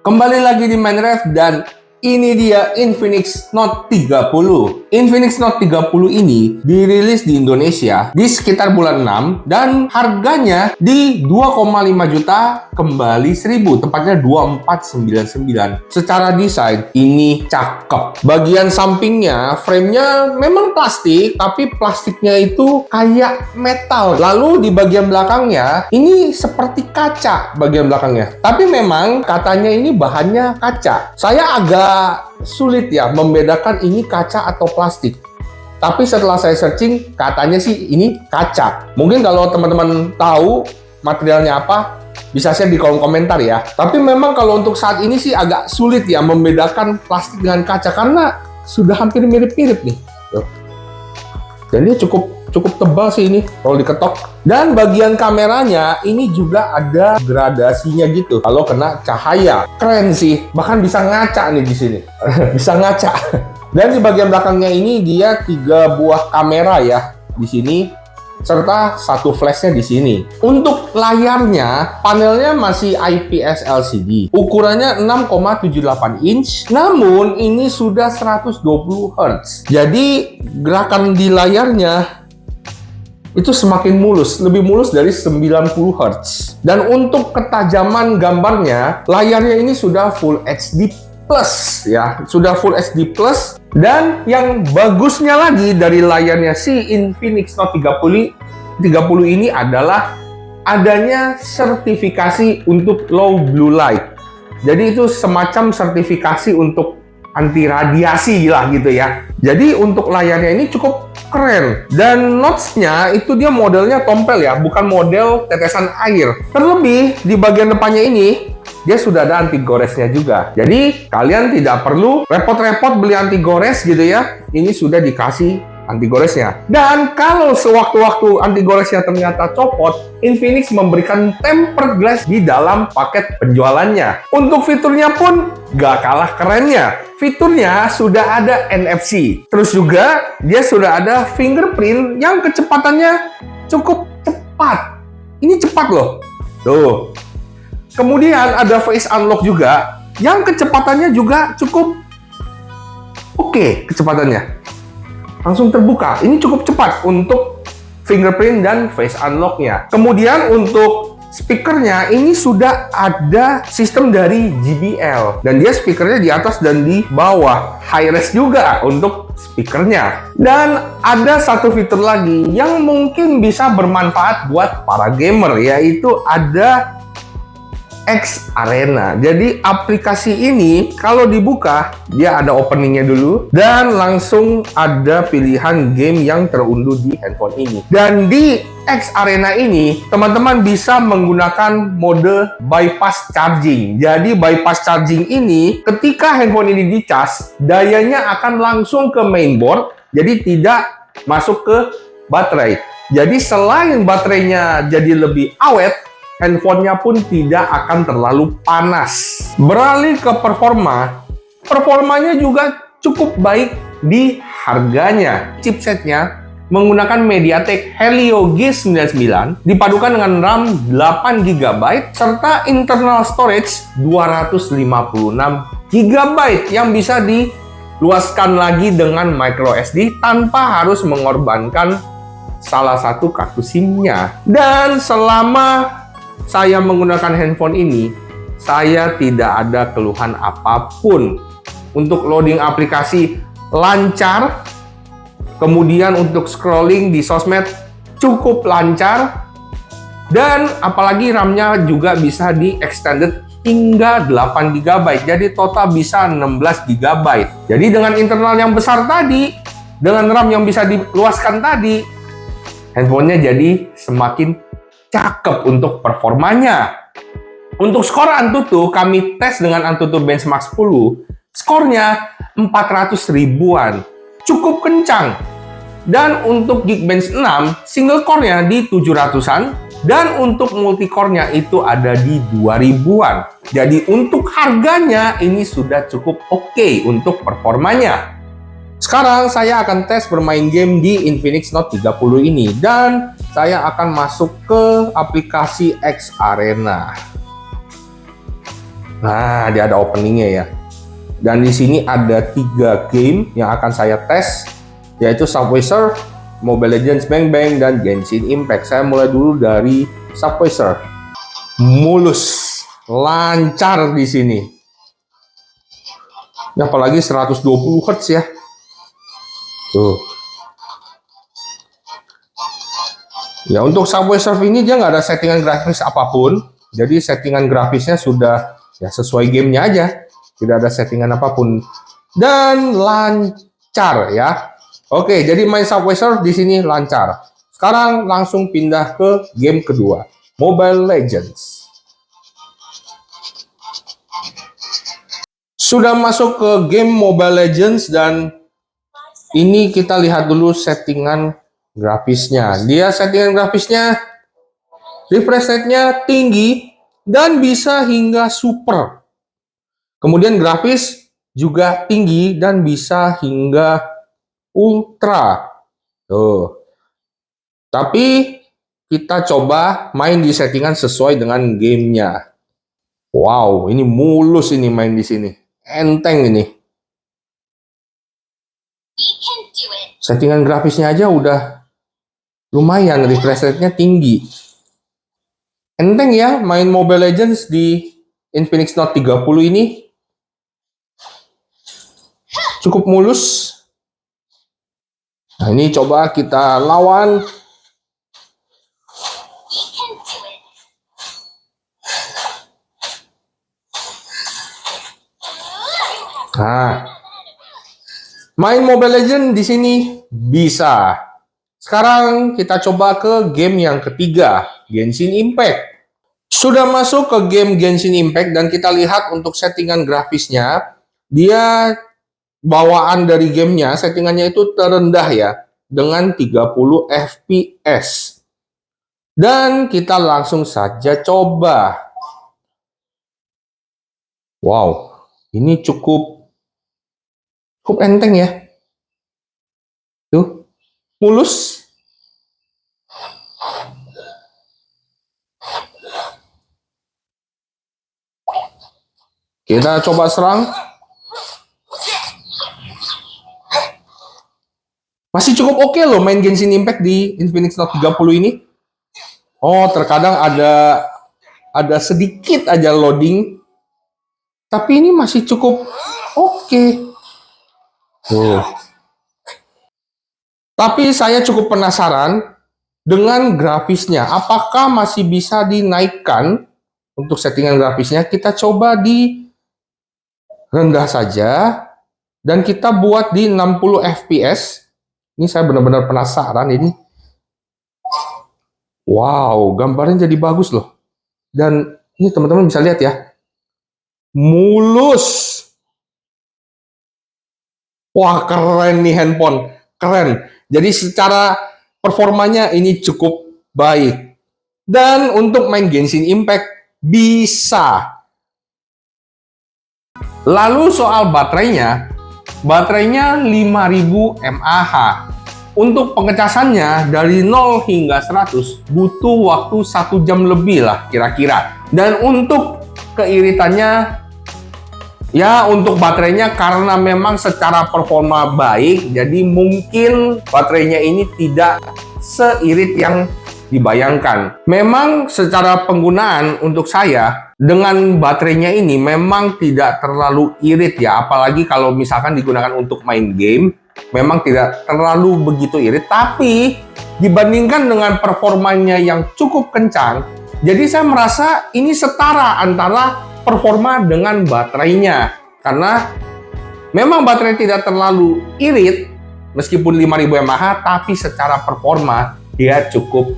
Kembali lagi di Minecraft dan ini dia Infinix Note 30. Infinix Note 30 ini dirilis di Indonesia di sekitar bulan 6 dan harganya di 2,5 juta kembali 1000, tepatnya 2499. Secara desain ini cakep. Bagian sampingnya, framenya memang plastik, tapi plastiknya itu kayak metal. Lalu di bagian belakangnya ini seperti kaca bagian belakangnya. Tapi memang katanya ini bahannya kaca. Saya agak sulit ya membedakan ini kaca atau plastik. Tapi setelah saya searching, katanya sih ini kaca. Mungkin kalau teman-teman tahu materialnya apa, bisa share di kolom komentar ya. Tapi memang kalau untuk saat ini sih agak sulit ya membedakan plastik dengan kaca karena sudah hampir mirip-mirip nih. Tuh. Dan ini cukup tebal sih ini kalau diketok. Dan bagian kameranya ini juga ada gradasinya gitu. Kalau kena cahaya, keren sih. Bahkan bisa ngaca nih di sini. Bisa ngaca. Dan di bagian belakangnya ini dia 3 buah kamera ya di sini, serta 1 flashnya di sini. Untuk layarnya, panelnya masih IPS LCD. Ukurannya 6,78 inch, namun ini sudah 120 Hz. Jadi gerakan di layarnya itu semakin mulus, lebih mulus dari 90 Hz. Dan untuk ketajaman gambarnya, layarnya ini sudah Full HD Plus ya, sudah Full HD Plus. Dan yang bagusnya lagi dari layarnya si Infinix Note 30 ini adalah adanya sertifikasi untuk low blue light. Jadi itu semacam sertifikasi untuk anti radiasi lah gitu ya. Jadi untuk layarnya ini cukup keren. Dan notch-nya itu dia modelnya tompel ya, bukan model tetesan air. Terlebih di bagian depannya ini dia sudah ada anti goresnya juga. Jadi kalian tidak perlu repot-repot beli anti gores gitu ya. Ini sudah dikasih anti goresnya. Dan kalau sewaktu-waktu anti goresnya ternyata copot, Infinix memberikan tempered glass di dalam paket penjualannya. Untuk fiturnya pun gak kalah kerennya. Fiturnya sudah ada NFC. Terus juga dia sudah ada fingerprint yang kecepatannya cukup cepat. Ini cepat loh. Tuh. Kemudian ada face unlock juga yang kecepatannya juga cukup oke kecepatannya. Langsung terbuka. Ini cukup cepat untuk fingerprint dan face unlock-nya. Kemudian untuk speakernya ini sudah ada sistem dari JBL. Dan dia speakernya di atas dan di bawah. High res juga untuk speakernya. Dan ada satu fitur lagi yang mungkin bisa bermanfaat buat para gamer, yaitu ada X Arena. Jadi aplikasi ini kalau dibuka dia ada openingnya dulu dan langsung ada pilihan game yang terunduh di handphone ini. Dan di X Arena ini teman-teman bisa menggunakan mode bypass charging. Jadi bypass charging ini ketika handphone ini dicas, dayanya akan langsung ke mainboard, jadi tidak masuk ke baterai. Jadi selain baterainya jadi lebih awet, handphonenya pun tidak akan terlalu panas. Beralih ke performanya juga cukup baik di harganya. Chipsetnya menggunakan MediaTek Helio G99 dipadukan dengan RAM 8GB serta internal storage 256 GB yang bisa diluaskan lagi dengan microSD tanpa harus mengorbankan salah satu kartu SIM-nya. Dan selama saya menggunakan handphone ini, saya tidak ada keluhan apapun. Untuk loading aplikasi lancar, kemudian untuk scrolling di sosmed cukup lancar, dan apalagi RAM-nya juga bisa di extended hingga 8 GB, jadi total bisa 16 GB. Jadi dengan internal yang besar tadi, dengan RAM yang bisa diluaskan tadi, handphonenya jadi semakin cakep untuk performanya. Untuk skor Antutu, kami tes dengan Antutu Benchmark 10, skornya 400 ribuan. Cukup kencang. Dan untuk Geekbench 6, single core-nya di 700-an, dan untuk multicore-nya itu ada di 2000-an. Jadi untuk harganya ini sudah cukup oke untuk performanya. Sekarang saya akan tes bermain game di Infinix Note 30 ini dan saya akan masuk ke aplikasi X Arena. Nah, dia ada openingnya ya. Dan di sini ada 3 game yang akan saya tes, yaitu Subway Surf, Mobile Legends Bang Bang, dan Genshin Impact. Saya mulai dulu dari Subway Surf. Mulus, lancar di sini. Ya, apalagi 120 Hz ya. Tuh. Ya, untuk Subway Surf ini dia nggak ada settingan grafis apapun. Jadi settingan grafisnya sudah ya sesuai gamenya aja. Tidak ada settingan apapun dan lancar ya. Oke, jadi main Subway Surf di sini lancar. Sekarang langsung pindah ke game kedua, Mobile Legends. Sudah masuk ke game Mobile Legends dan ini kita lihat dulu settingan grafisnya. Dia settingan grafisnya refresh rate-nya tinggi dan bisa hingga super. Kemudian grafis juga tinggi dan bisa hingga ultra. Tuh. Tapi kita coba main di settingan sesuai dengan gamenya. Wow, ini mulus ini main di sini. Enteng ini. Settingan grafisnya aja udah lumayan, refresh rate-nya tinggi. Enteng ya main Mobile Legends di Infinix Note 30 ini. Cukup mulus. Nah, ini coba kita lawan. Nah, main Mobile Legends di sini bisa. Sekarang kita coba ke game yang ketiga, Genshin Impact. Sudah masuk ke game Genshin Impact dan kita lihat untuk settingan grafisnya, dia bawaan dari gamenya, settingannya itu terendah ya, dengan 30 fps. Dan kita langsung saja coba. Wow, ini cukup enteng ya. Tuh, mulus. Kita coba serang. Masih cukup oke loh main Genshin Impact di Infinix Note 30 ini. Oh, terkadang ada sedikit aja loading. Tapi ini masih cukup oke. Tapi saya cukup penasaran dengan grafisnya. Apakah masih bisa dinaikkan untuk settingan grafisnya? Kita coba di rendah saja. Dan kita buat di 60 fps. Ini saya benar-benar penasaran ini. Wow, gambarnya jadi bagus loh. Dan ini teman-teman bisa lihat ya. Mulus. Wah, keren nih handphone. Keren. Jadi secara performanya ini cukup baik. Dan untuk main Genshin Impact bisa. Lalu soal baterainya 5000 mAh. Untuk pengecasannya dari 0 hingga 100 butuh waktu 1 jam lebih lah kira-kira. Dan untuk keiritannya, ya untuk baterainya karena memang secara performa baik, jadi mungkin baterainya ini tidak seirit yang dibayangkan. Memang secara penggunaan untuk saya, dengan baterainya ini memang tidak terlalu irit ya, apalagi kalau misalkan digunakan untuk main game, memang tidak terlalu begitu irit, tapi dibandingkan dengan performanya yang cukup kencang, jadi saya merasa ini setara antara performa dengan baterainya, karena memang baterai tidak terlalu irit meskipun 5000 mAh, tapi secara performa dia cukup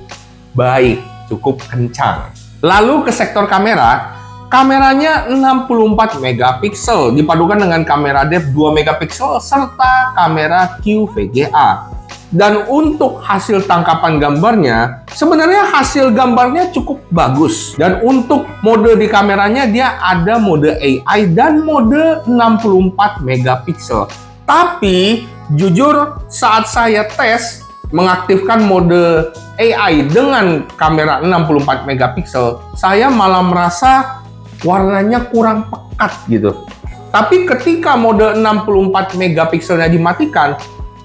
baik, cukup kencang. Lalu ke sektor kamera, kameranya 64 megapiksel dipadukan dengan kamera depth 2 megapiksel serta kamera QVGA. Dan untuk hasil tangkapan gambarnya, sebenarnya hasil gambarnya cukup bagus. Dan untuk mode di kameranya dia ada mode AI dan mode 64 megapiksel. Tapi jujur saat saya tes mengaktifkan mode AI dengan kamera 64 megapiksel, saya malah merasa warnanya kurang pekat gitu. Tapi ketika mode 64 megapikselnya dimatikan,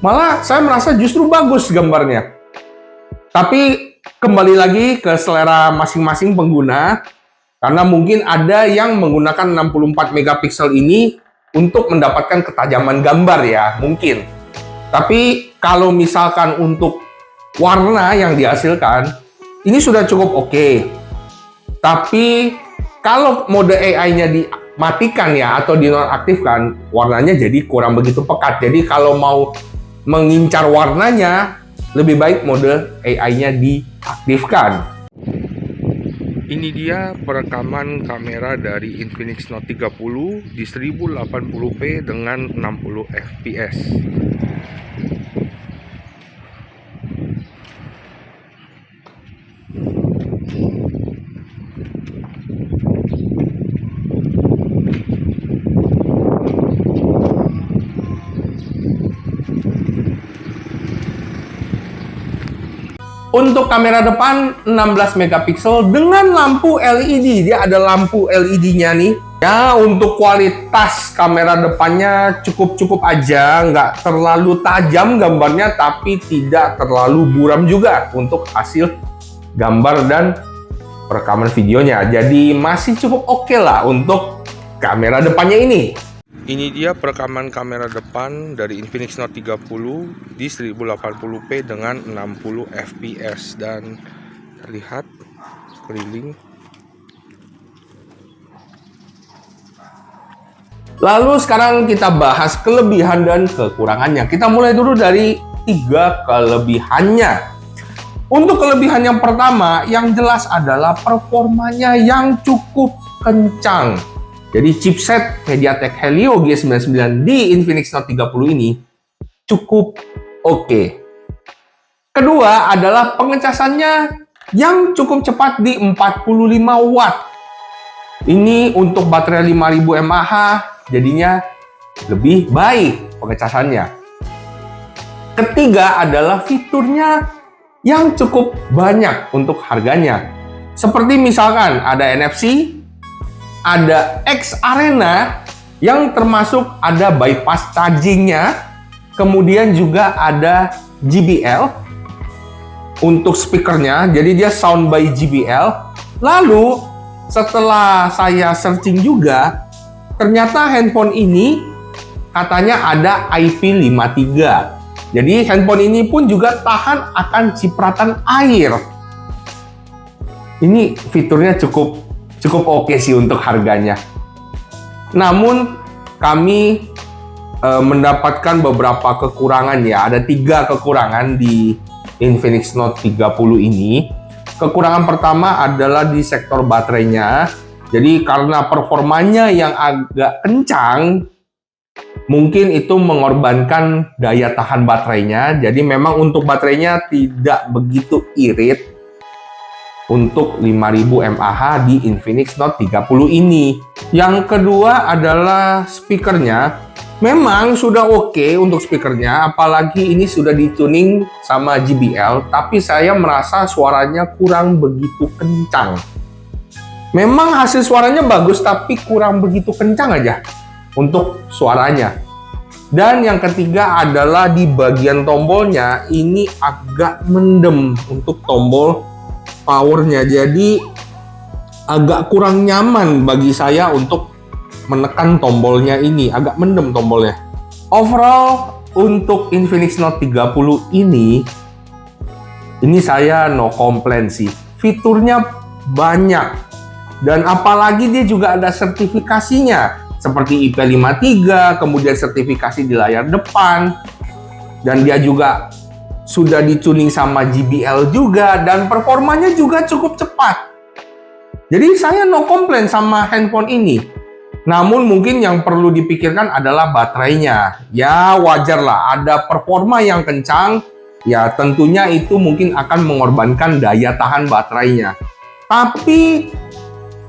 malah saya merasa justru bagus gambarnya. Tapi kembali lagi ke selera masing-masing pengguna, karena mungkin ada yang menggunakan 64 megapiksel ini untuk mendapatkan ketajaman gambar ya, mungkin. Tapi kalau misalkan untuk warna yang dihasilkan, ini sudah cukup oke. Tapi kalau mode AI-nya dimatikan ya atau dinonaktifkan, warnanya jadi kurang begitu pekat. Jadi kalau mau mengincar warnanya, lebih baik mode AI-nya diaktifkan. Ini dia perekaman kamera dari Infinix Note 30 di 1080p dengan 60 fps. Untuk kamera depan 16 megapiksel dengan lampu LED. Dia ada lampu LED-nya nih. Ya, untuk kualitas kamera depannya cukup-cukup aja, nggak terlalu tajam gambarnya, tapi tidak terlalu buram juga untuk hasil gambar dan perekaman videonya. Jadi masih cukup oke lah untuk kamera depannya ini. Ini dia perekaman kamera depan dari Infinix Note 30 di 1080p dengan 60 fps dan terlihat sekeliling. Lalu sekarang kita bahas kelebihan dan kekurangannya. Kita mulai dulu dari 3 kelebihannya. Untuk kelebihan yang pertama, yang jelas adalah performanya yang cukup kencang. Jadi chipset MediaTek Helio G99 di Infinix Note 30 ini cukup oke. Kedua adalah pengecasannya yang cukup cepat di 45 watt. Ini untuk baterai 5000 mAh jadinya lebih baik pengecasannya. Ketiga adalah fiturnya yang cukup banyak untuk harganya. Seperti misalkan ada NFC, ada X Arena yang termasuk ada bypass chargingnya, kemudian juga ada JBL untuk speakernya, jadi dia sound by JBL. Lalu setelah saya searching juga, ternyata handphone ini katanya ada IP53. Jadi handphone ini pun juga tahan akan cipratan air. Ini fiturnya cukup oke sih untuk harganya. Namun kami mendapatkan beberapa kekurangan ya. Ada 3 kekurangan di Infinix Note 30 ini. Kekurangan pertama adalah di sektor baterainya. Jadi karena performanya yang agak kencang, mungkin itu mengorbankan daya tahan baterainya. Jadi memang untuk baterainya tidak begitu irit untuk 5000 mAh di Infinix Note 30 ini. Yang kedua adalah speakernya. Memang sudah oke untuk speakernya, apalagi ini sudah dituning sama JBL, tapi saya merasa suaranya kurang begitu kencang. Memang hasil suaranya bagus, tapi kurang begitu kencang aja untuk suaranya. Dan yang ketiga adalah di bagian tombolnya, ini agak mendem untuk tombol powernya, jadi agak kurang nyaman bagi saya untuk menekan tombolnya ini, agak mendem tombolnya. Overall untuk Infinix Note 30 ini saya no complain sih. Fiturnya banyak dan apalagi dia juga ada sertifikasinya seperti IP53, kemudian sertifikasi di layar depan, dan dia juga sudah dituning sama JBL juga, dan performanya juga cukup cepat. Jadi saya no komplain sama handphone ini. Namun mungkin yang perlu dipikirkan adalah baterainya. Ya wajar lah, ada performa yang kencang, ya tentunya itu mungkin akan mengorbankan daya tahan baterainya. Tapi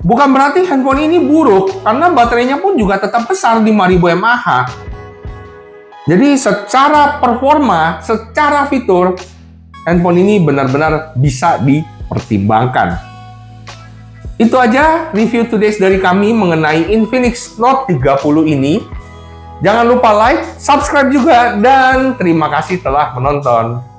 bukan berarti handphone ini buruk, karena baterainya pun juga tetap besar 5000 mAh. Jadi secara performa, secara fitur, handphone ini benar-benar bisa dipertimbangkan. Itu aja review today's dari kami mengenai Infinix Note 30 ini. Jangan lupa like, subscribe juga, dan terima kasih telah menonton.